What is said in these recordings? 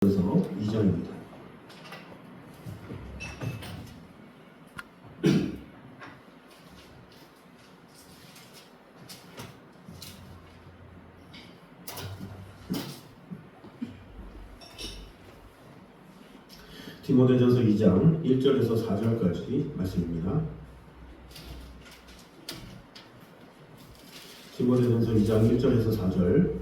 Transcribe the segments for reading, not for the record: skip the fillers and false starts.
그래서 2장입니다. 디모데전서 2장 1절에서 4절까지 말씀입니다. 디모데전서 2장 1절에서 4절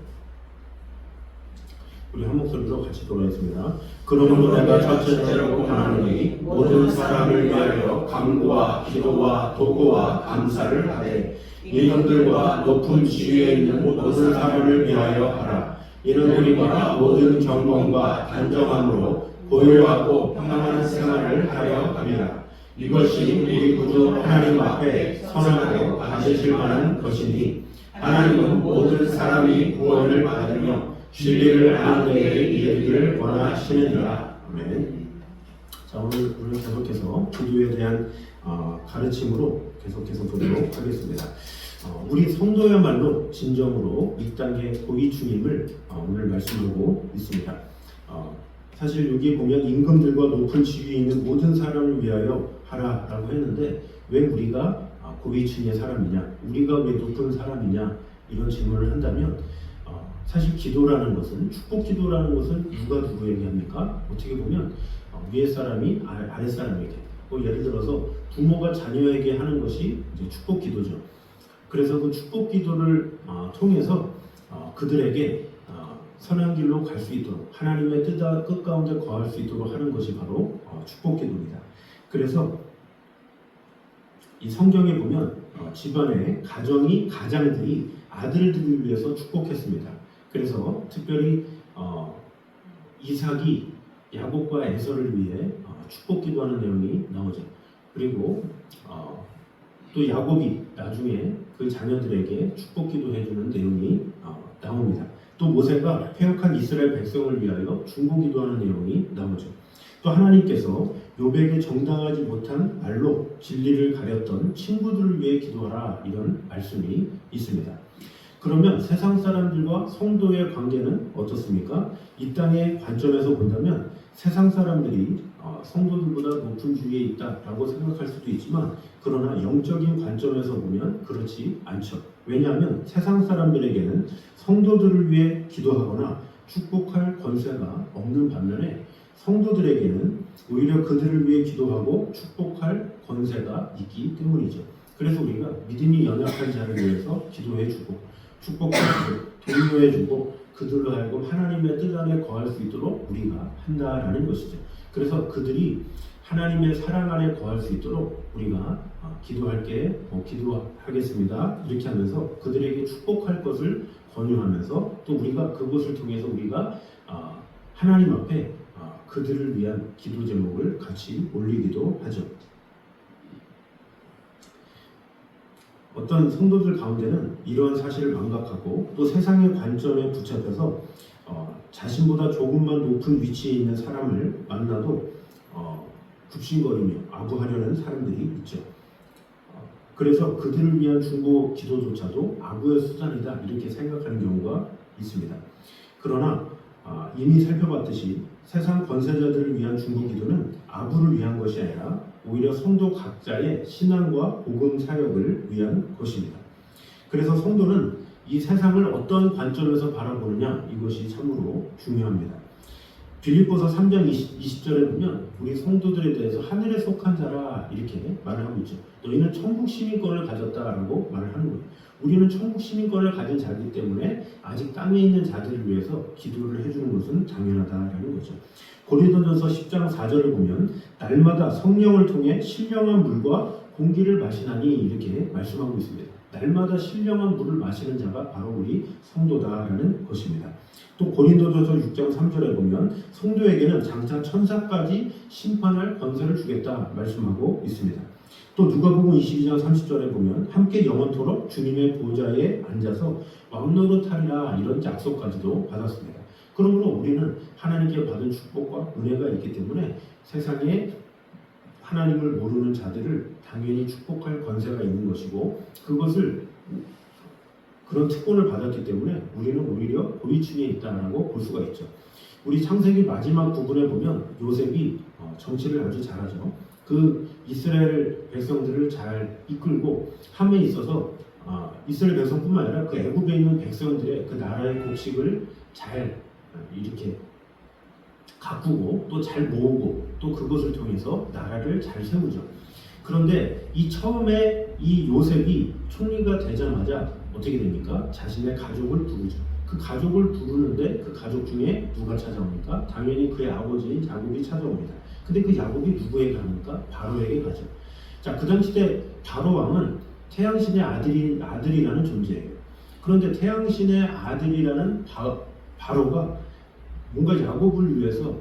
우리 한 목소리로 같이 돌아있습니다. 그러므로 내가 첫째로 권하노니 모든 사람을 위하여 간구와 기도와 도구와 감사를 하되 인원들과 높은 지위에 있는 모든 사람을 위하여 하라. 이는 우리가 모든 경건과 단정함으로 고요하고 평안한 생활을 하려 함이라. 이것이 우리 구주 하나님 앞에 선하고 받으실 만한 것이니 하나님은 모든 사람이 구원을 받으며 진리를 아는 데에 이르기를 원하시느니라. 아멘. 자, 오늘 우리는 계속해서 기도에 대한 가르침으로 계속해서 보도록 하겠습니다. 우리 성도야말로 진정으로 이 땅의 고위 주님을 오늘 말씀하고 있습니다. 사실 여기 보면 임금들과 높은 지위에 있는 모든 사람을 위하여 하라라고 했는데 왜 우리가 고위층의 사람이냐, 우리가 왜 높은 사람이냐 이런 질문을 한다면 사실 기도라는 것은, 축복 기도라는 것은 누가 누구에게 합니까? 어떻게 보면 위에 사람이 아래 사람에게, 예를 들어서 부모가 자녀에게 하는 것이 이제 축복 기도죠. 그래서 그 축복 기도를 통해서 그들에게 선한 길로 갈 수 있도록, 하나님의 뜻 가운데 거할 수 있도록 하는 것이 바로 축복 기도입니다. 그래서 이 성경에 보면 집안의 가장들이 아들들을 위해서 축복했습니다. 그래서 특별히 이삭이 야곱과 에서를 위해 축복 기도하는 내용이 나오죠. 그리고 또 야곱이 나중에 그 자녀들에게 축복 기도해주는 내용이 나옵니다. 또 모세가 패역한 이스라엘 백성을 위하여 중보 기도하는 내용이 나오죠. 또 하나님께서 욥에게 정당하지 못한 말로 진리를 가렸던 친구들을 위해 기도하라, 이런 말씀이 있습니다. 그러면 세상 사람들과 성도의 관계는 어떻습니까? 이 땅의 관점에서 본다면 세상 사람들이 성도들보다 높은 지위에 있다라고 생각할 수도 있지만, 그러나 영적인 관점에서 보면 그렇지 않죠. 왜냐하면 세상 사람들에게는 성도들을 위해 기도하거나 축복할 권세가 없는 반면에 성도들에게는 오히려 그들을 위해 기도하고 축복할 권세가 있기 때문이죠. 그래서 우리가 믿음이 연약한 자를 위해서 기도해주고 축복해주고 독려해주고 그들로 하여금 하나님의 뜻 안에 거할 수 있도록 우리가 한다라는 것이죠. 그래서 그들이 하나님의 사랑 안에 거할 수 있도록 우리가 기도하겠습니다. 이렇게 하면서 그들에게 축복할 것을 권유하면서 또 우리가 그것을 통해서 우리가 하나님 앞에 그들을 위한 기도 제목을 같이 올리기도 하죠. 어떤 성도들 가운데는 이러한 사실을 망각하고 또 세상의 관점에 붙잡혀서 자신보다 조금만 높은 위치에 있는 사람을 만나도 굽신거리며 아부하려는 사람들이 있죠. 그래서 그들을 위한 중보 기도조차도 아부의 수단이다, 이렇게 생각하는 경우가 있습니다. 그러나 이미 살펴봤듯이 세상 권세자들을 위한 중보 기도는 아부를 위한 것이 아니라 오히려 성도 각자의 신앙과 복음 사역을 위한 것입니다. 그래서 성도는 이 세상을 어떤 관점에서 바라보느냐, 이것이 참으로 중요합니다. 빌립보서 3장 20절에 보면 우리 성도들에 대해서 하늘에 속한 자라 이렇게 말을 하고 있죠. 너희는 천국 시민권을 가졌다라고 말을 하는 거예요. 우리는 천국 시민권을 가진 자이기 때문에 아직 땅에 있는 자들을 위해서 기도를 해주는 것은 당연하다라는 거죠. 고린도전서 10장 4절을 보면 날마다 성령을 통해 신령한 물과 공기를 마시나니 이렇게 말씀하고 있습니다. 날마다 신령한 물을 마시는 자가 바로 우리 성도다라는 것입니다. 또 고린도전서 6장 3절에 보면 성도에게는 장차 천사까지 심판할 권세를 주겠다 말씀하고 있습니다. 또 누가복음 22장 30절에 보면 함께 영원토록 주님의 보좌에 앉아서 왕노릇하리라, 이런 약속까지도 받았습니다. 그러므로 우리는 하나님께 받은 축복과 은혜가 있기 때문에 세상에 하나님을 모르는 자들을 당연히 축복할 권세가 있는 것이고, 그런 특권을 받았기 때문에 우리는 오히려 고위층에 있다라고 볼 수가 있죠. 우리 창세기 마지막 부분에 보면 요셉이 정치를 아주 잘하죠. 그 이스라엘 백성들을 잘 이끌고 함에 있어서 이스라엘 백성뿐만 아니라 그 애굽에 있는 백성들의 그 나라의 곡식을 잘 이렇게 가꾸고 또 잘 모으고 또 그것을 통해서 나라를 잘 세우죠. 그런데 이 처음에 이 요셉이 총리가 되자마자 어떻게 됩니까? 자신의 가족을 부르죠. 그 가족을 부르는데 그 가족 중에 누가 찾아옵니까? 당연히 그의 아버지인 야곱이 찾아옵니다. 근데 그 야곱이 누구에게 갑니까? 바로에게 가죠. 자, 그 당시 때 바로 왕은 태양신의 아들이라는 존재예요. 그런데 태양신의 아들이라는 바로가 뭔가 야곱을 위해서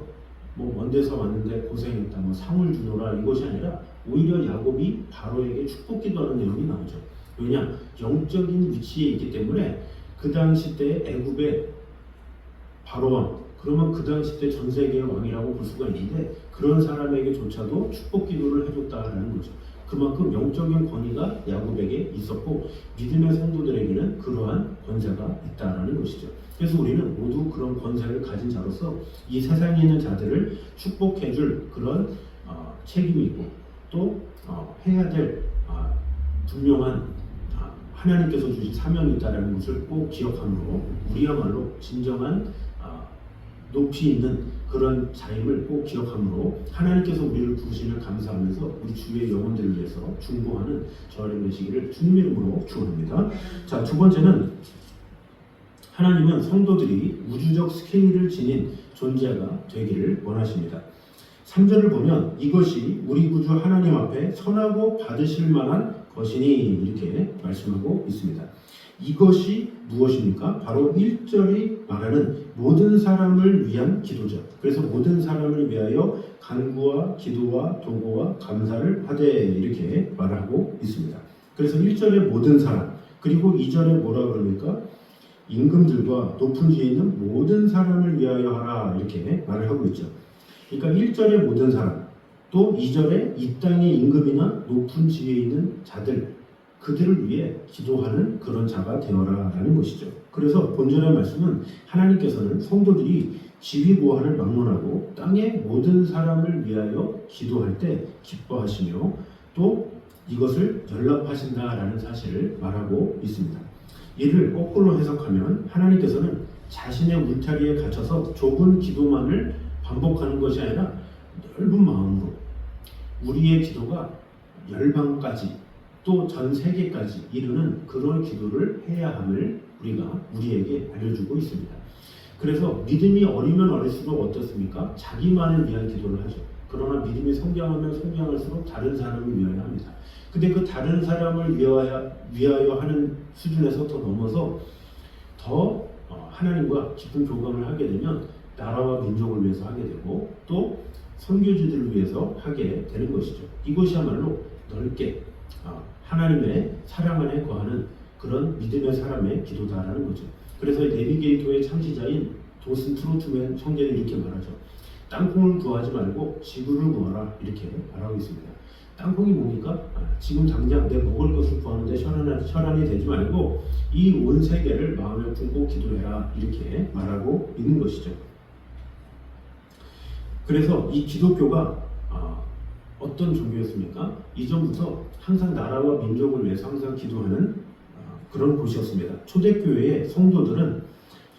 뭐 먼 데서 왔는데 고생했다, 뭐 상을 주노라 이것이 아니라 오히려 야곱이 바로에게 축복 기도하는 내용이 나오죠. 왜냐? 영적인 위치에 있기 때문에 그 당시 때 애굽의 바로 왕, 그러면 그 당시 때 전 세계의 왕이라고 볼 수가 있는데 그런 사람에게조차도 축복 기도를 해줬다라는 거죠. 그만큼 영적인 권위가 야곱에게 있었고 믿음의 성도들에게는 그러한 권세가 있다라는 것이죠. 그래서 우리는 모두 그런 권세를 가진 자로서 이 세상에 있는 자들을 축복해줄 그런 책임이 있고 또 해야 될 분명한 하나님께서 주신 사명이 있다는 것을 꼭 기억함으로 우리야말로 진정한 높이 있는 그런 자임을 꼭 기억함으로 하나님께서 우리를 부르시면 감사하면서 우리 주의 영혼들을 위해서 중보하는 저를 되시기를 주님 이름으로 축원합니다. 자, 두 번째는 하나님은 성도들이 우주적 스케일을 지닌 존재가 되기를 원하십니다. 3절을 보면 이것이 우리 구주 하나님 앞에 선하고 받으실 만한 것이니 이렇게 말씀하고 있습니다. 이것이 무엇입니까? 바로 1절이 말하는 모든 사람을 위한 기도죠. 그래서 모든 사람을 위하여 간구와 기도와 도구와 감사를 하되 이렇게 말하고 있습니다. 그래서 1절에 모든 사람, 그리고 2절에 뭐라 그럽니까? 임금들과 높은 지에 있는 모든 사람을 위하여 하라 이렇게 말을 하고 있죠. 그러니까 1절에 모든 사람, 또 2절에 이 땅의 임금이나 높은 지에 있는 자들, 그들을 위해 기도하는 그런 자가 되어라 라는 것이죠. 그래서 본절의 말씀은 하나님께서는 성도들이 지위고하를 막론하고 땅의 모든 사람을 위하여 기도할 때 기뻐하시며 또 이것을 연락하신다라는 사실을 말하고 있습니다. 이를 거꾸로 해석하면 하나님께서는 자신의 울타리에 갇혀서 좁은 기도만을 반복하는 것이 아니라 넓은 마음으로 우리의 기도가 열방까지 또 전 세계까지 이르는 그런 기도를 해야 함을 우리에게 알려주고 있습니다. 그래서 믿음이 어리면 어릴수록 어떻습니까? 자기만을 위한 기도를 하죠. 그러나 믿음이 성장하면 성장할수록 다른 사람을 위하여 합니다. 근데 그 다른 사람을 위하여 하는 수준에서 더 넘어서 더 하나님과 깊은 교감을 하게 되면 나라와 민족을 위해서 하게 되고 또 선교지들을 위해서 하게 되는 것이죠. 이것이야말로 넓게 하나님의 사랑 안에 거하는 그런 믿음의 사람의 기도다라는 거죠. 그래서 내비게이터의 창시자인 도슨 트로트맨 형제는 이렇게 말하죠. 땅콩을 구하지 말고 지구를 구하라 이렇게 말하고 있습니다. 땅콩이 뭡니까? 지금 당장 내 먹을 것을 구하는데 혈안이 되지 말고 이 온 세계를 마음에 품고 기도해라 이렇게 말하고 있는 것이죠. 그래서 이 기독교가 어떤 종교였습니까? 이전부터 항상 나라와 민족을 위해서 항상 기도하는 그런 곳이었습니다. 초대교회의 성도들은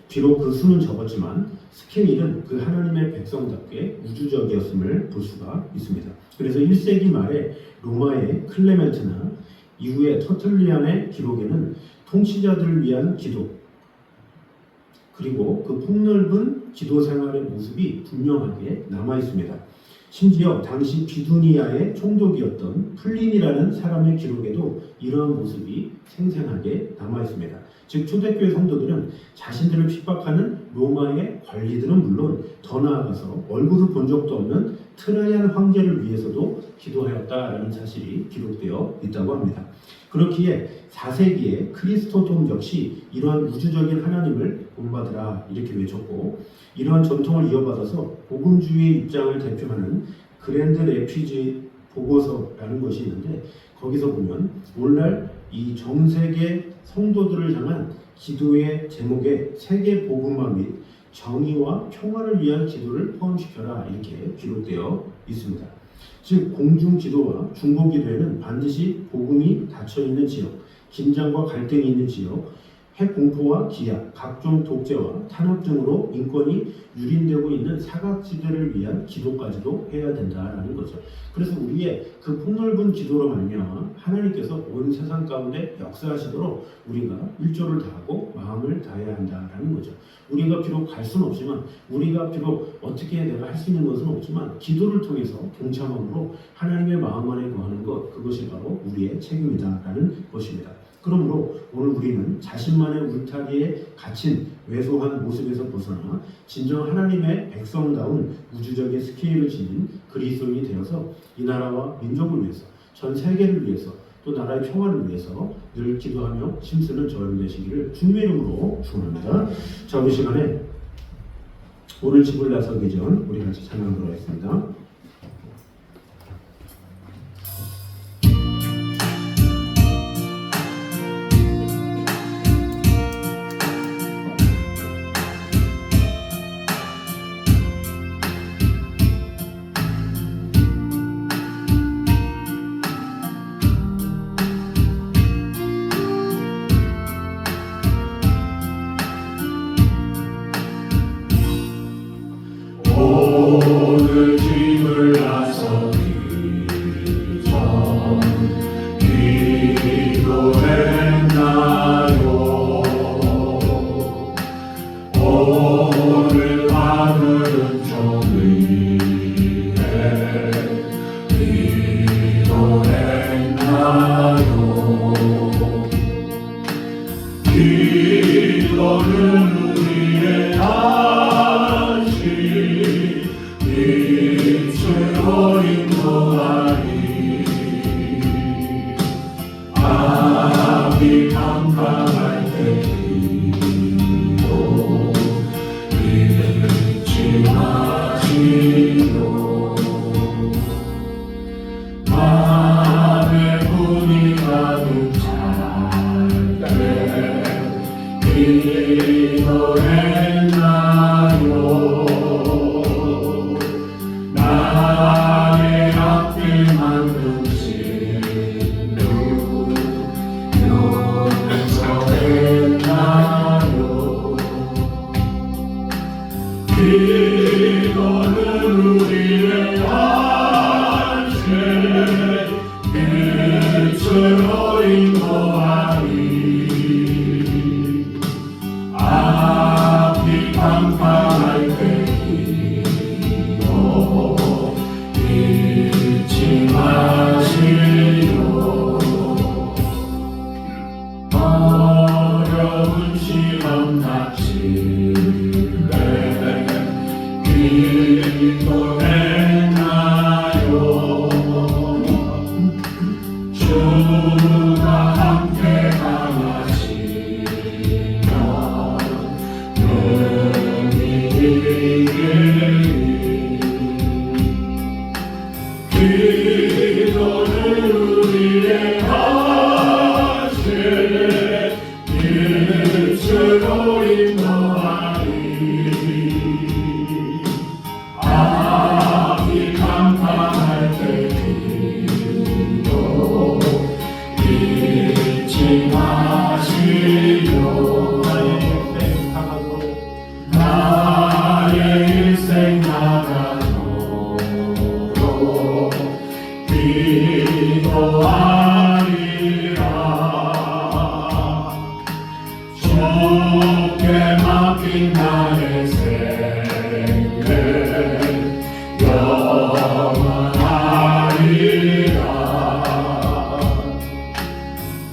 비록 그 수는 적었지만 스케일은 그 하나님의 백성답게 우주적이었음을 볼 수가 있습니다. 그래서 1세기 말에 로마의 클레멘트나 이후에 터틀리안의 기록에는 통치자들을 위한 기도 그리고 그 폭넓은 기도 생활의 모습이 분명하게 남아 있습니다. 심지어 당시 비두니아의 총독이었던 플린이라는 사람의 기록에도 이러한 모습이 생생하게 남아 있습니다. 즉 초대교회 성도들은 자신들을 핍박하는 로마의 관리들은 물론 더 나아가서 얼굴을 본 적도 없는 트라이안 황제를 위해서도 기도하였다라는 사실이 기록되어 있다고 합니다. 그렇기에 4세기에 크리스토돔 역시 이러한 우주적인 하나님을 본받으라 이렇게 외쳤고 이러한 전통을 이어받아서 복음주의의 입장을 대표하는 그랜드 레피지 보고서라는 것이 있는데 거기서 보면 오늘날 이 전 세계 성도들을 향한 기도의 제목에 세계 복음화 및 정의와 평화를 위한 기도를 포함시켜라 이렇게 기록되어 있습니다. 즉 공중기도와 중보기도에는 반드시 복음이 닫혀있는 지역, 긴장과 갈등이 있는 지역, 핵 공포와 기약, 각종 독재와 탄압 등으로 인권이 유린되고 있는 사각지대를 위한 기도까지도 해야 된다라는 거죠. 그래서 우리의 그 폭넓은 기도로 말미암아 하나님께서 온 세상 가운데 역사하시도록 우리가 일조를 다하고 마음을 다해야 한다라는 거죠. 우리가 비록 갈 수는 없지만, 우리가 비록 어떻게 내가 할 수 있는 것은 없지만 기도를 통해서 동참함으로 하나님의 마음 안에 거하는 것, 그것이 바로 우리의 책임이다라는 것입니다. 그러므로 오늘 우리는 자신만의 울타리에 갇힌 왜소한 모습에서 벗어나 진정 하나님의 백성다운 우주적인 스케일을 지닌 그리스도인이 되어서 이 나라와 민족을 위해서, 전 세계를 위해서, 또 나라의 평화를 위해서 늘 기도하며 힘쓰는 저여러분 되시기를 주님의 이름으로 축원합니다. 자, 우리 시간에 오늘 집을 나서기 전 우리 같이 찬양하도록 하겠습니다. 오늘 집을 나서기 전 기도했나요? 오늘 밤은 종일에 기도했나요? 기도는 우리의 빛으로 인도하리. 앞이 깜깜할 때 기도 잊지 마시오. 마음에 분이 가득 찰 때 기도했나요? 나의 앞길만 흠집는 용서했나요? 기도는 우리의 안식 빛으로 인도하리. 앞이 깜깜할 때 잊지 마시오. 어려운 시험 닥칠 때 기도했나요? 주가 함께 강하시면 능히 이기리. 기도는 우리의 안식 빛으로 인도하리. 앞이 깜깜할 때 기도 잊지 마시오. 나의 일생 나가도록 기도하리라. 주께 맡긴 나의 생애 영원하리라.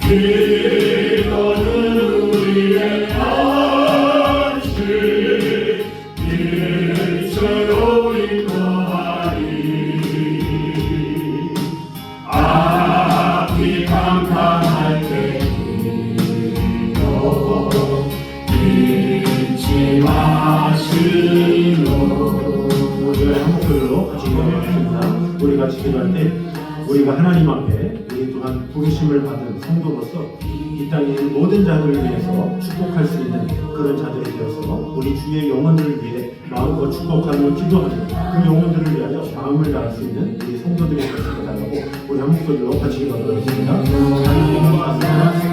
기도는 우리의 안식 빛으로 인도하리. 앞이 깜깜할 때 기도 잊지 마시오. 우리가 한목소리로 같이 기도하겠습니다. 우리 같이 기도할 때 우리가 하나님 앞에 우리 또한 부르심을 받은 성도로서 이 땅에 있는 모든 자들을 위해서 축복할 수 있는 그런 자들이 되어서 우리 주의 영혼들을 위해 마음껏 축복하며 기도하는 그 영혼들을 위하여 마음을 다할 수 있는 우리 성도들이 되시길 바라고 우리 한 목소리로 같이 기도하겠습니다. 하나님의 말씀을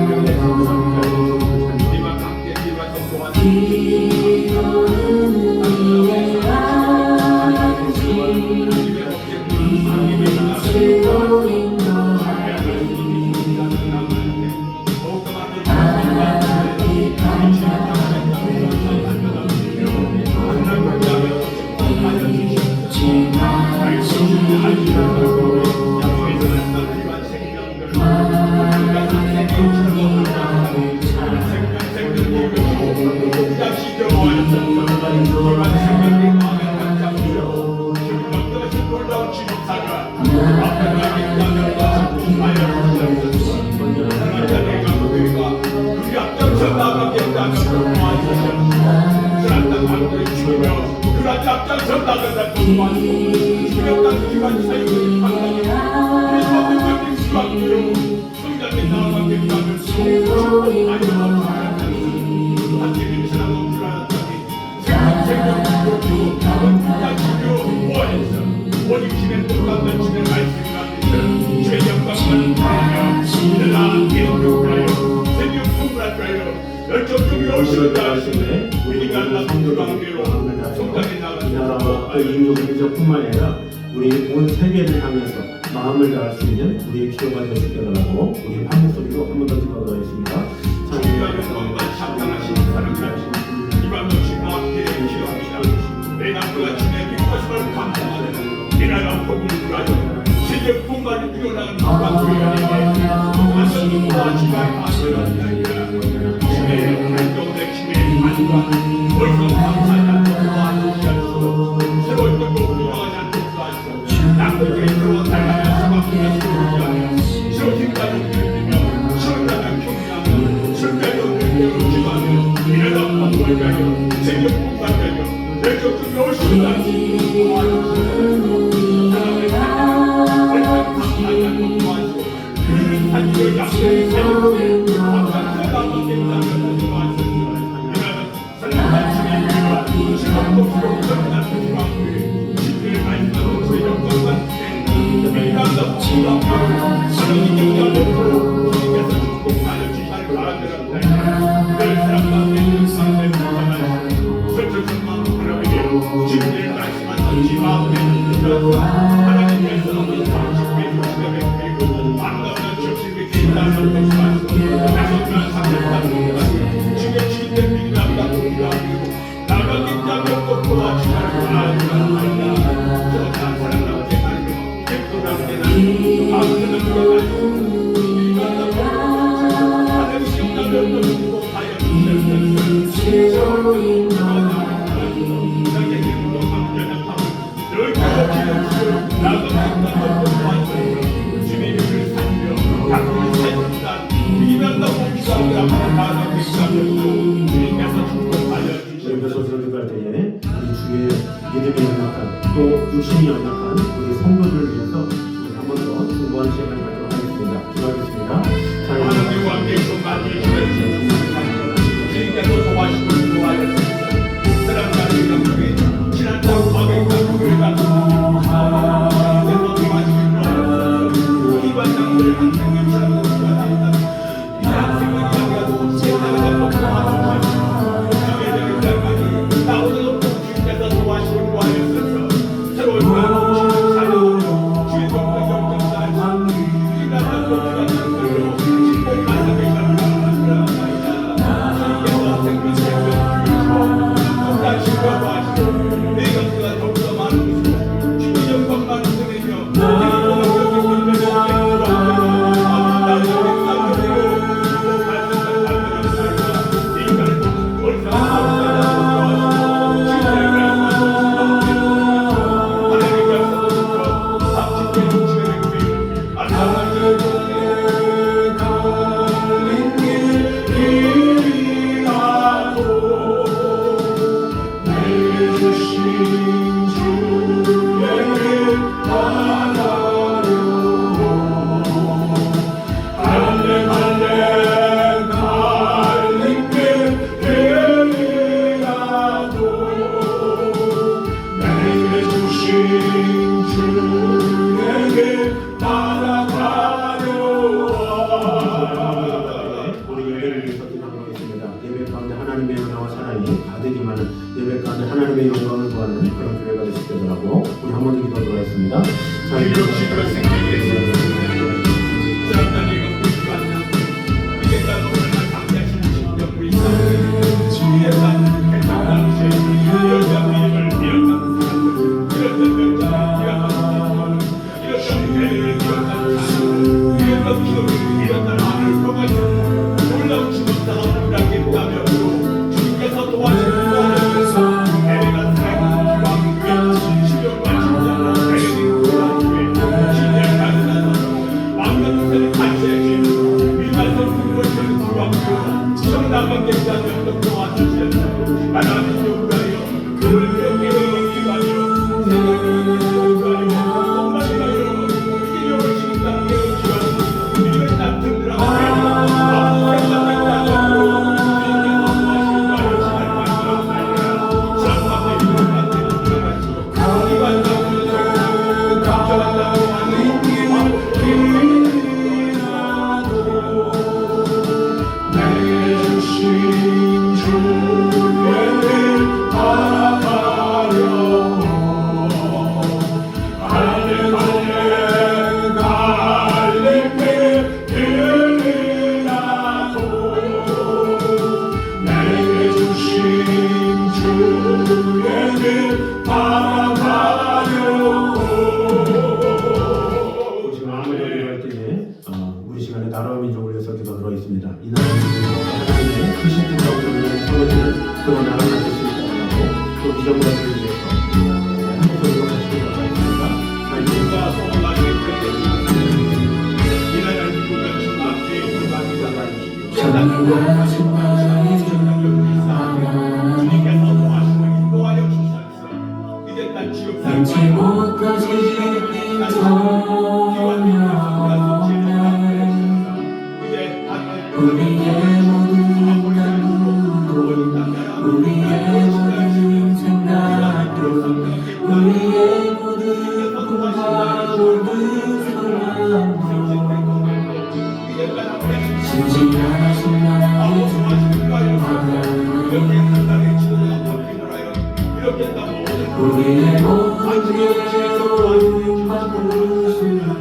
우리의 뿐만 아니라 우리 온 세계를 향해서 마음을 다할 수 있는 우리의 기도가 되시길 바라고 우리 한 목소리로 한 번 더 기도하겠습니다. 믿음이 연약한 또 육신이 연약한 우리 성도들을 위해서 한 번 더 중보하는 시간을 갖도록 하겠습니다. 기도하겠습니다. 하나님과 함께 많이 주님께서 도와주시고 도와주셨습니다. 사랑하는 감독이 지난 땅 과거의 감독을 갖고 세상 도와주시고 이번 땅을 항상 유지하고 있습니다. 이 학생을 향하여도 세상을 갖고 도와주시고 교회적인 땅까지 나오는 주님께서 도와주시고 도와주셔서 새로운 땅을 사는 주의 성과 경쟁사에서 우리가 갖고 하나님 주에게 나아가려. 우리 예배를 위해서 기도하겠습니다. 예배 가운데 하나님의 은혜와 사랑이 가득히 많은 예배 가운데 하나님의 영광을 구하는 그런 교회가 되시도록 우리 한 번 더 기도하겠습니다. 우리 시간에 나라와 민족을 위해서 기도 들어있습니다. 이 나라 민족과 하나님의 크신 뜻하고 세워지는 그런 나라가 될 수 있도록 하고 또 비전문화를 위해서 한국 소리로 같이 기도하겠습니다. 하나님과 소원하게 이 나라 민족과 주님께 주님께서 도와주시고 인도하여 주셔서 이제 난 지옥 잊지 못하지 우리의 모든 안무도 우리의 모든 생각도 우리의 모든 꿈과 모든 소망도 진실하신 나의 우리의 모든 괴로움 바꾸시는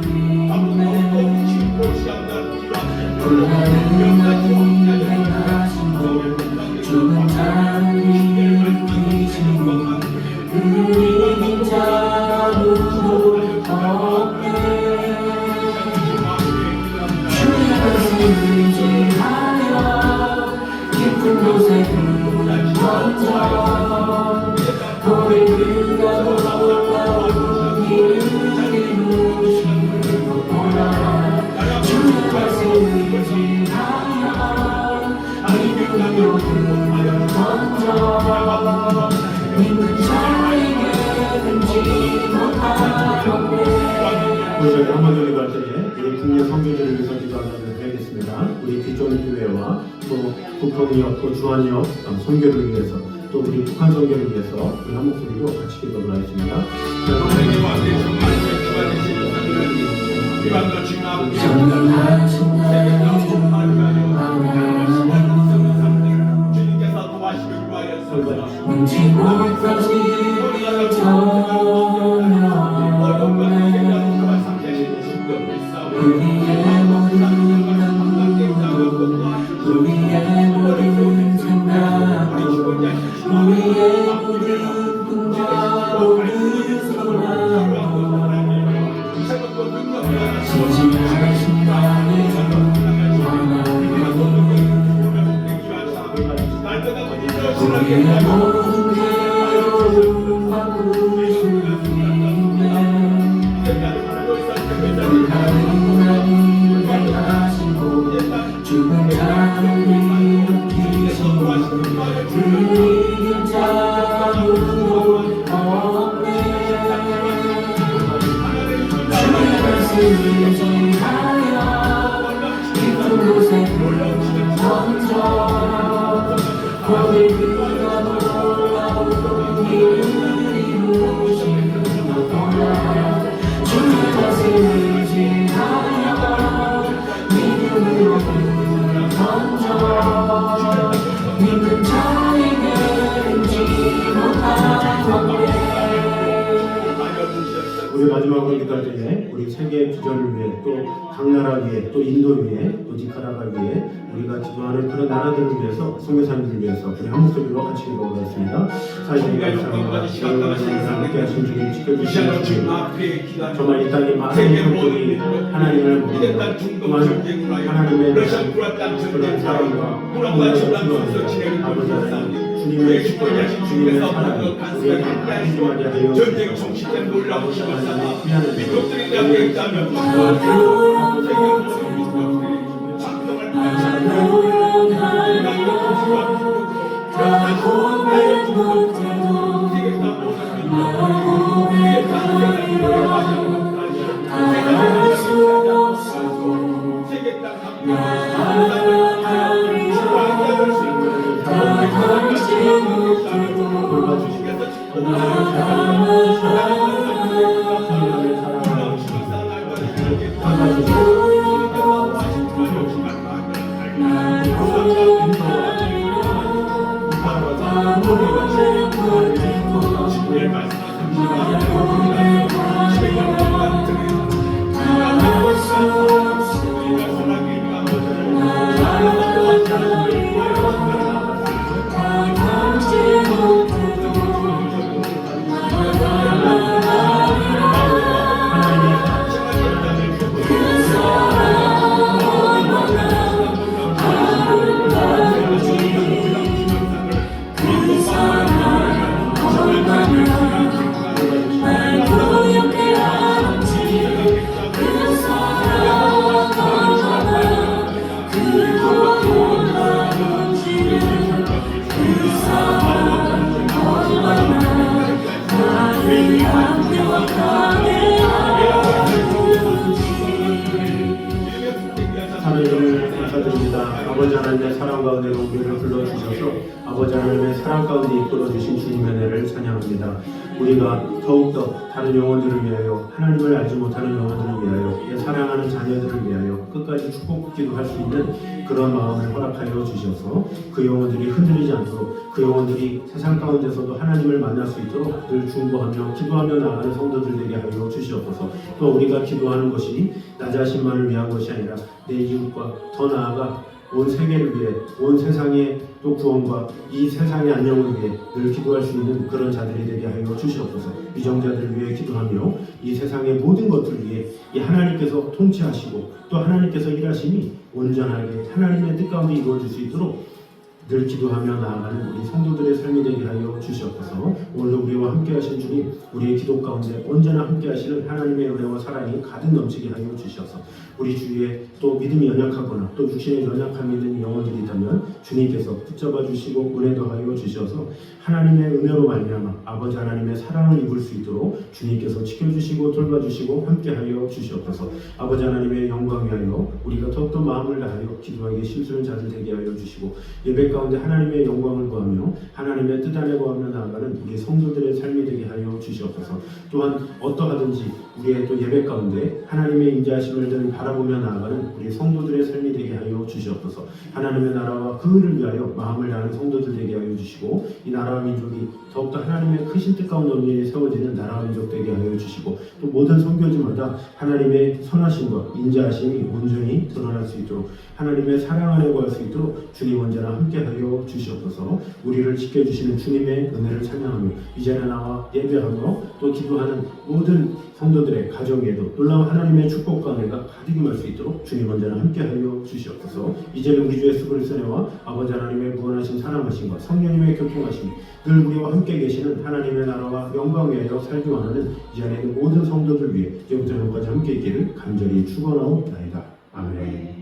죽은 자를 일으키시고 우리 자루도 없네 주의 말씀을 의지하여 깊은 곳에 불을 던져 우리 그가 돌아오는 길을 이루시고 보라 주의 말씀을 의지하여 믿음으로 불을 던져 믿는 자에게 금지 못하겠네 우리 저희 한번 더 기도할 때에 우리 국내 선교들을 위해서 기도하도록 하겠습니다. 우리 기존 교회와 또 북평역 또 주한역 선교를 위해서 또 우리 북한 선교를 위해서 우리 한 목소리로 같이 기도를 하겠습니다. 전능하신 나의 눈치 못하지 우리의 모든 안무도 우리의 모든 생각도 우리의 모든 꿈과 모든 소망도 진실하신 나의 우리의 모든 괴로움 바꾸시는 하나님 행하시고 죽은 자를 일으키시고 불이긴 자루도 없네 주의 말씀을 의지하여 깊은 곳에 불을 던져 거기 그가 돌아오는 길을 이루시는 우리 마지막으로 기도할 때에 우리 세계 비전을 위해 또 각 나라 위해 또 인도 위해 또 니카라과 위해 우리가 기도하는 그런 나라들을 위해서 성교사님들을 위해서 우리 한 목소리로 같이 기도하겠습니다. 사실 감사합니다. 함께 하신 주님 지켜주시는 주님 정말 이 땅에 많은 민족들이 하나님을 모르고 또한 하나님의 그런 사랑과 공헌을 필요합니다. 아버지 하나님 주님의 축복, 주님의 사랑, 우리에게 한심하게 하여 주시옵소서. 아버지 하나님 미안합니다. 하나님을 감사드립니다. 아버지 하나님의 사랑 가운데 우리를 불러주셔서 아버지 하나님의 사랑 가운데 이끌어주신 주님의 은혜를 찬양합니다. 우리가 더욱더 다른 영혼들을 위하여 하나님을 알지 못하는 영혼들을 위하여 사랑하는 자녀들을 위하여 끝까지 축복기도 할 수 있는 그런 마음을 허락하여 주셔서 그 영혼들이 흔들리지 않도록 그 영혼들이 세상 가운데서도 하나님을 만날 수 있도록 늘 중보하며 기도하며 나아가는 성도들 되게 하여 주시옵소서. 또 우리가 기도하는 것이 나 자신만을 위한 것이 아니라 내 이웃과 더 나아가 온 세계를 위해 온 세상의 또 구원과 이 세상의 안녕을 위해 늘 기도할 수 있는 그런 자들이 되게 하여 주시옵소서. 미정자들을 위해 기도하며 이 세상의 모든 것들을 위해 이 하나님께서 통치하시고 또 하나님께서 일하심이 온전하게 하나님의 뜻 가운데 이루어질 수 있도록 늘 기도하며 나아가는 우리 성도들의 삶이 되게 하여 주시옵소서. 오늘도 우리와 함께 하신 주님, 우리의 기도 가운데 언제나 함께 하시는 하나님의 은혜와 사랑이 가득 넘치게 하여 주셔서 우리 주위에 또 믿음이 연약하거나 또 육신에 연약함이 있는 영혼들이 있다면 주님께서 붙잡아 주시고 은혜도 하여 주셔서 하나님의 은혜로 말미암아 아버지 하나님의 사랑을 입을 수 있도록 주님께서 지켜주시고 돌봐주시고 함께하여 주시옵소서. 아버지 하나님의 영광 위하여 우리가 더욱더 마음을 다하여 기도하기에 심수는 자들 되게 하여 주시고 예배 가운데 하나님의 영광을 구하며 하나님의 뜻 안에 구하며 나아가는 우리 성도들의 삶이 되게 하여 주시옵소서. 또한 어떠하든지 우리의 또 예배 가운데 하나님의 인자하심을 늘 바라보며 나아가는 우리 성도들의 삶이 되게 하여 주시옵소서. 하나님의 나라와 그 의를 위하여 마음을 다하는 성도들 되게 하여 주시고 이 나라와 민족이 더욱더 하나님의 크신 뜻 가운데 온전히 세워지는 나라와 민족 되게 하여 주시고 또 모든 선교지마다 하나님의 선하심과 인자하심이 온전히 드러날 수 있도록 하나님의 사랑 안에 구할 수 있도록 주님 언제나 함께하여 주시옵소서. 우리를 지켜주시는 주님의 은혜를 찬양하며 이 자리에 나와 예배하며 또 기도하는 모든 성도들의 가정에도 놀라운 하나님의 축복과 은혜가 가득 임할 수 있도록 주님 언제나 함께하여 주시옵소서. 이제는 우리 주 예수 그리스도의 은혜와 아버지 하나님의 무한하신 사랑하심과 성령님의 교통하심이 늘 우리와 함께 계시는 하나님의 나라와 영광 위하여 살기 원하는 이 자리에 있는 모든 성도들 위해 이제부터 영까지 함께 있기를 간절히 축원하옵나이다. 아멘.